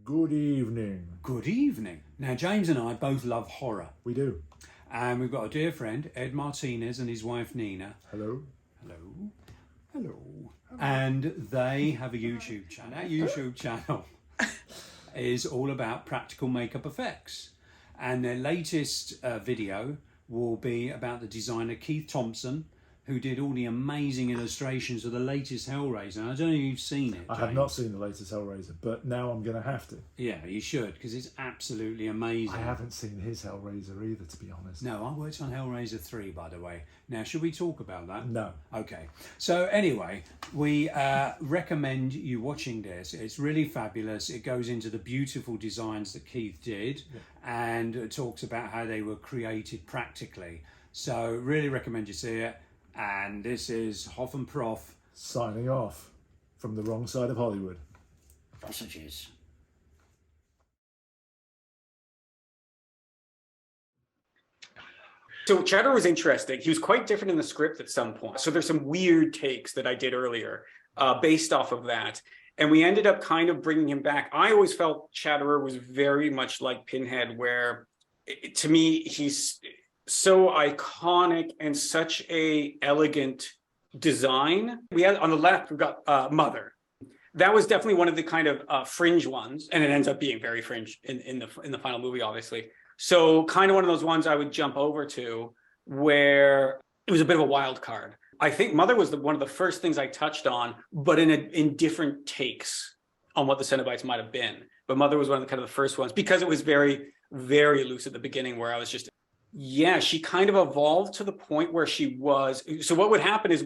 Good evening. Good evening. Now, James and I both love horror. We do. And we've got a dear friend, Ed Martinez, and his wife, Nina. Hello. Hello. Hello. And they have a YouTube channel. That YouTube channel is all about practical makeup effects. And their latest video will be about the designer Keith Thompson, who did all the amazing illustrations of the latest Hellraiser. I don't know if you've seen it, I have not seen the latest Hellraiser, but now I'm going to have to. Yeah, you should, because it's absolutely amazing. I haven't seen his Hellraiser either, to be honest. No, I worked on Hellraiser 3, by the way. Now, should we talk about that? No. Okay. So anyway, we recommend you watching this. It's really fabulous. It goes into the beautiful designs that Keith did, and it talks about how they were created practically. So really recommend you see it. And this is Hoff and Prof. Signing off from the wrong side of Hollywood. Sausages. So Cheddar was interesting. He was quite different in the script at some point. So there's some weird takes that I did earlier based off of that. And we ended up kind of bringing him back. I always felt Chatterer was very much like Pinhead, where to me, he's so iconic and such a elegant design. We had on the left, we've got Mother. That was definitely one of the kind of fringe ones, and it ends up being very fringe in the final movie, obviously. So kind of one of those ones I would jump over to, where it was a bit of a wild card. I think Mother was one of the first things I touched on, but in different takes on what the Cenobites might have been. But Mother was one of the kind of the first ones, because it was very, very loose at the beginning, where I was just, yeah, she kind of evolved to the point where she was. So what would happen is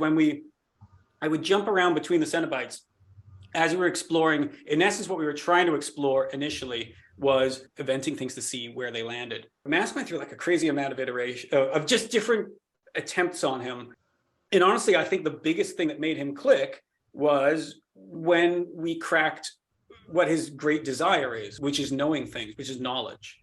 I would jump around between the Cenobites as we were exploring. In essence, what we were trying to explore initially was eventing things to see where they landed. Mask went through like a crazy amount of iteration of just different attempts on him. And honestly, I think the biggest thing that made him click was when we cracked what his great desire is, which is knowing things, which is knowledge.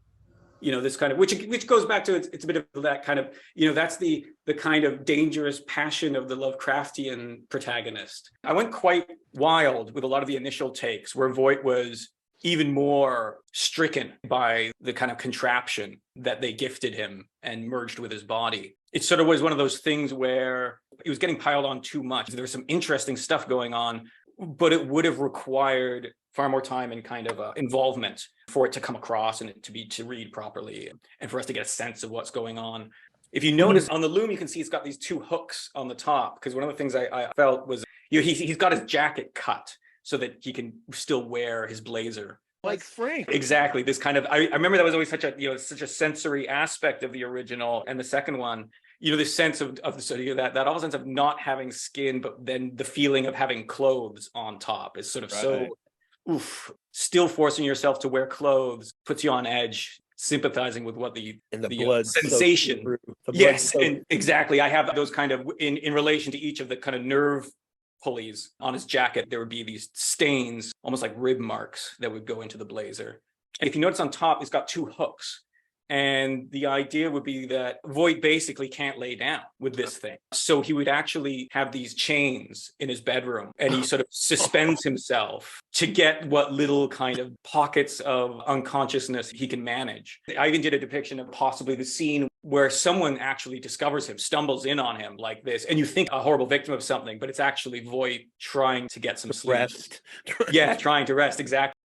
You know, this kind of, which goes back to, it's a bit of that kind of, you know, that's the kind of dangerous passion of the Lovecraftian protagonist. I went quite wild with a lot of the initial takes, where Voight was even more stricken by the kind of contraption that they gifted him and merged with his body. It sort of was one of those things where it was getting piled on too much. There was some interesting stuff going on, but it would have required far more time and kind of involvement for it to come across and to read properly, and for us to get a sense of what's going on. If you notice on the loom, you can see it's got these two hooks on the top, because one of the things I felt was, you know, he's got his jacket cut so that he can still wear his blazer. Like Frank. Exactly. This kind of, I remember that was always such a sensory aspect of the original, and the second one, you know, this sense of that awful sense of not having skin, but then the feeling of having clothes on top is sort of so, still forcing yourself to wear clothes puts you on edge, sympathizing with what the blood sensation. Yes, and exactly. I have those kind of in relation to each of the kind of nerve pulleys on his jacket. There would be these stains, almost like rib marks, that would go into the blazer. And if you notice on top, it's got two hooks. And the idea would be that Voight basically can't lay down with this thing. So he would actually have these chains in his bedroom, and he sort of suspends himself to get what little kind of pockets of unconsciousness he can manage. I even did a depiction of possibly the scene where someone actually discovers him, stumbles in on him like this, and you think a horrible victim of something, but it's actually Voight trying to get some sleep. Rest. Yeah, trying to rest, exactly.